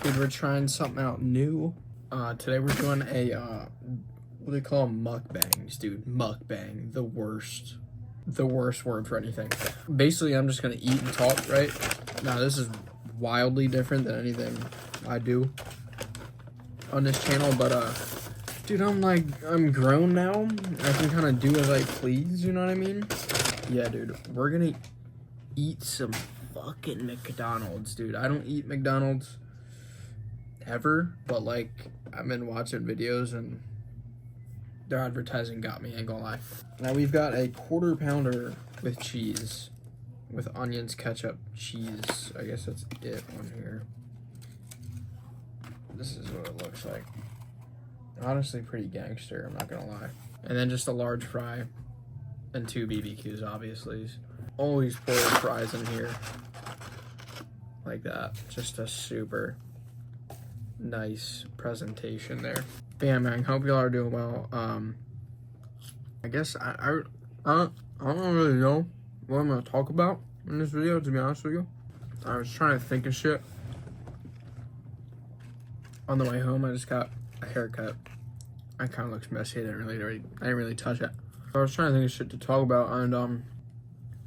Dude, we're trying something out new. Today we're doing a, what do they call them? Mukbangs, dude. Mukbang. The worst word for anything. Basically, I'm just gonna eat and talk, right? Now, this is wildly different than anything I do on this channel, but, dude, I'm grown now. I can kind of do as I please, you know what I mean? Yeah, dude, we're gonna eat some fucking McDonald's, dude. I don't eat McDonald's ever, but like I've been watching videos and their advertising got me, ain't gonna lie. Now we've got a quarter pounder with cheese, with onions, ketchup, cheese. I guess that's it on here. This is what it looks like. Honestly, pretty gangster, I'm not gonna lie. And then just a large fry and 2 BBQs, obviously. Always pour the fries in here like that. Just a super nice presentation there. But yeah, man, hope y'all are doing well. I guess I don't really know what I'm gonna talk about in this video, to be honest with you. I was trying to think of shit. On the way home, I just got a haircut. It kind of looks messy. I didn't really touch it. I was trying to think of shit to talk about, and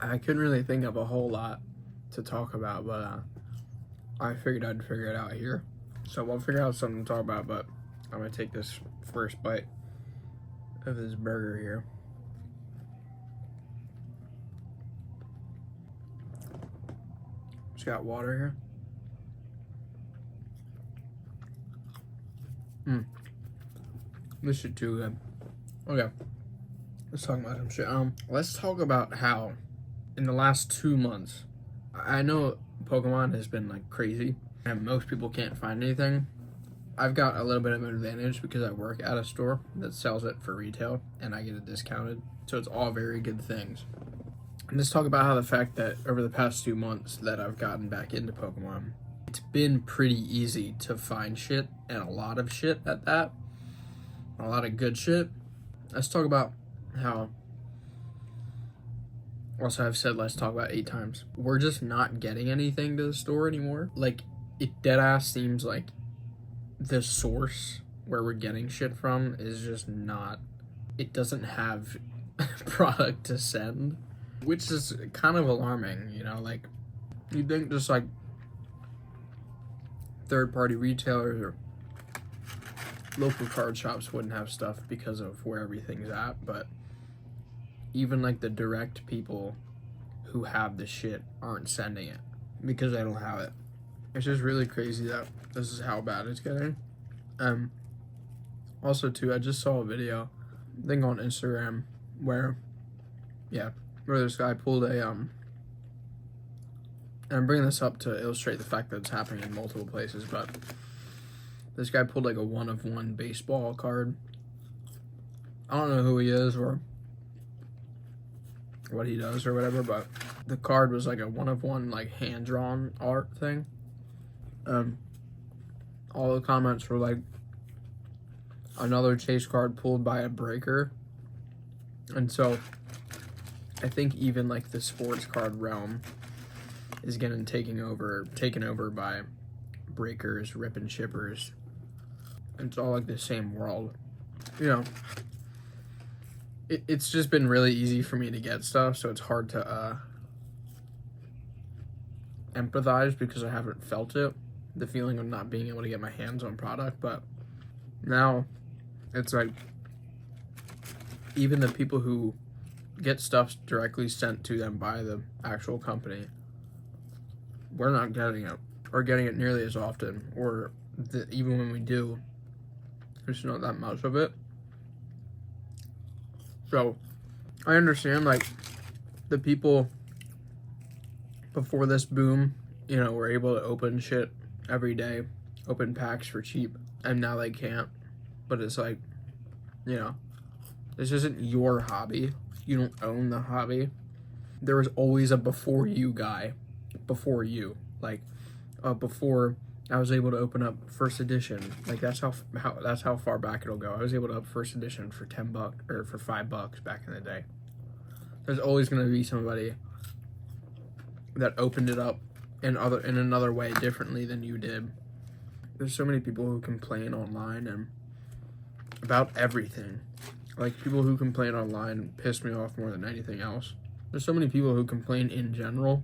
I couldn't really think of a whole lot to talk about, but I figured I'd figure it out here. So we'll figure out something to talk about, but I'm gonna take this first bite of this burger here. Just got water here. This shit too good. Okay, let's talk about some shit. Let's talk about how in the last 2 months, I know Pokemon has been like crazy and most people can't find anything. I've got a little bit of an advantage because I work at a store that sells it for retail and I get it discounted. So it's all very good things. And let's talk about how the fact that over the past 2 months that I've gotten back into Pokemon, it's been pretty easy to find shit, and a lot of shit at that. A lot of good shit. Let's talk about how, also I've said let's talk about 8 times. We're just not getting anything to the store anymore. Like, it deadass seems like the source where we're getting shit from is just not, it doesn't have product to send, which is kind of alarming, you know? Like, you'd think just like third-party retailers or local card shops wouldn't have stuff because of where everything's at, but even like the direct people who have the shit aren't sending it because they don't have it. It's just really crazy that this is how bad it's getting. Also too, I just saw a video, I think on Instagram, where this guy pulled a, and I'm bringing this up to illustrate the fact that it's happening in multiple places, but this guy pulled like a 1-of-1 baseball card. I don't know who he is or what he does or whatever, but the card was like a 1-of-1 like hand-drawn art thing. All the comments were like, another chase card pulled by a breaker. And so I think even like the sports card realm is getting taken over by breakers, rip and shippers. It's all like the same world, you know. It's just been really easy for me to get stuff, so it's hard to empathize because I haven't felt it, the feeling of not being able to get my hands on product. But now it's like even the people who get stuff directly sent to them by the actual company, we're not getting it, or getting it nearly as often, or even when we do, there's not that much of it. So I understand like the people before this boom, you know, were able to open shit every day, open packs for cheap, and now they can't. But it's like, you know, this isn't your hobby. You don't own the hobby. There was always a before you guy, before you, like before I was able to open up first edition. Like that's how far back it'll go. I was able to up first edition for $10 or for $5 back in the day. There's always going to be somebody that opened it up in another way differently than you did. There's so many people who complain online and about everything. Like, people who complain online piss me off more than anything else. There's so many people who complain in general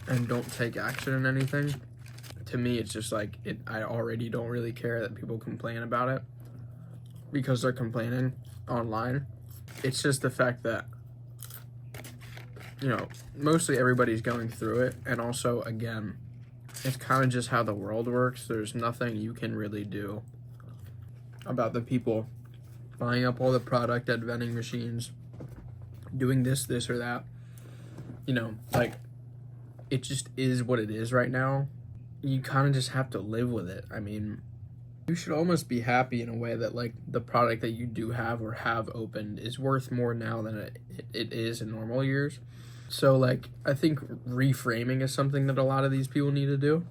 and don't take action in anything. To me, it's just like, I already don't really care that people complain about it because they're complaining online. It's just the fact that, you know, mostly everybody's going through it. And also, again, it's kind of just how the world works. There's nothing you can really do about the people buying up all the product at vending machines, doing this or that. You know, like, it just is what it is right now. You kind of just have to live with it. I mean, you should almost be happy in a way that, like, the product that you do have or have opened is worth more now than it is in normal years. So, like, I think reframing is something that a lot of these people need to do.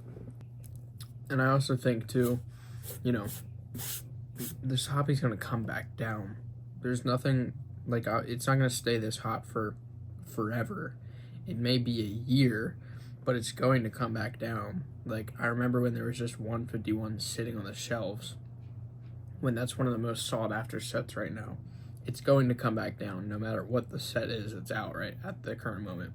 And I also think, too, you know, this hobby's going to come back down. There's nothing, like, it's not going to stay this hot for forever. It may be a year, but it's going to come back down. Like, I remember when there was just 151 sitting on the shelves, when that's one of the most sought after sets right now. It's going to come back down no matter what the set is that's out right at the current moment.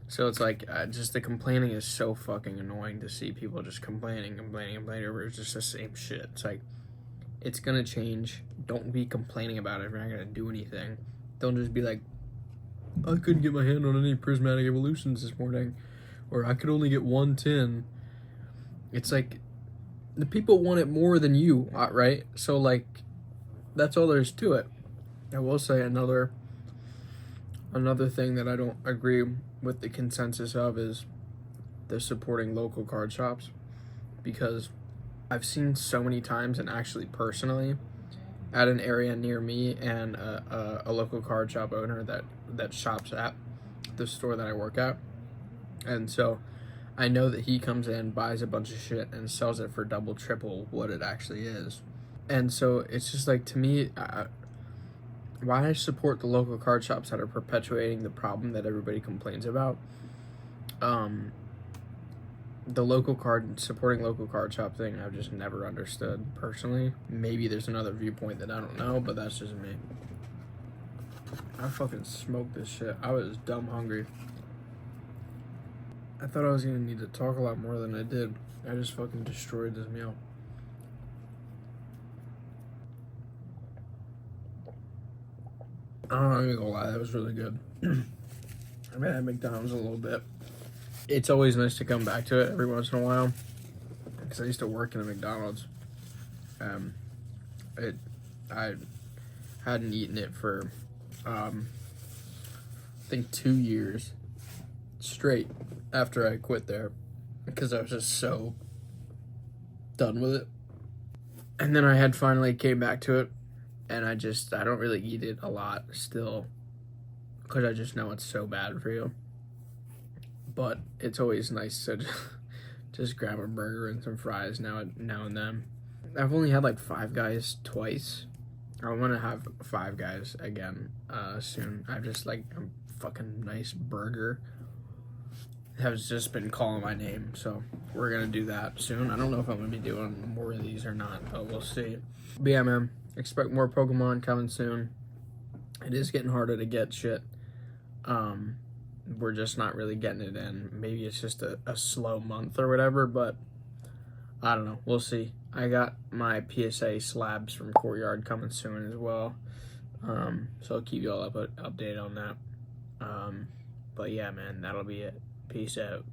So it's like, just the complaining is so fucking annoying to see people just complaining over it's just the same shit. It's like, it's gonna change. Don't be complaining about it if you're not gonna do anything. Don't just be like, I couldn't get my hand on any prismatic evolutions this morning, or I could only get 110. It's like, the people want it more than you, right? So, like, that's all there is to it. I will say another thing that I don't agree with the consensus of is the supporting local card shops, because I've seen so many times, and actually personally, at an area near me and a local card shop owner that shops at the store that I work at. And so I know that he comes in, buys a bunch of shit, and sells it for double, triple what it actually is. And so it's just like, to me, why support the local card shops that are perpetuating the problem that everybody complains about? The supporting local card shop thing, I've just never understood personally. Maybe there's another viewpoint that I don't know, but that's just me. I fucking smoked this shit. I was dumb hungry. I thought I was gonna need to talk a lot more than I did. I just fucking destroyed this meal. I'm not even gonna lie, that was really good. I've been at McDonald's a little bit. It's always nice to come back to it every once in a while, because I used to work in a McDonald's. I hadn't eaten it for, I think 2 years straight after I quit there, because I was just so done with it. And then I had finally came back to it, and I don't really eat it a lot still, because I just know it's so bad for you. But it's always nice to just grab a burger and some fries now and then. I've only had like Five Guys twice. I want to have Five Guys again soon. I've just like a fucking nice burger. Has just been calling my name, so we're gonna do that soon. I don't know if I'm gonna be doing more of these or not, but we'll see. But yeah, man, expect more Pokemon coming soon. It is getting harder to get shit. We're just not really getting it in. Maybe it's just a slow month or whatever, but I don't know. We'll see. I got my PSA slabs from Courtyard coming soon as well. So I'll keep you all updated on that. But yeah, man, that'll be it. Peace out.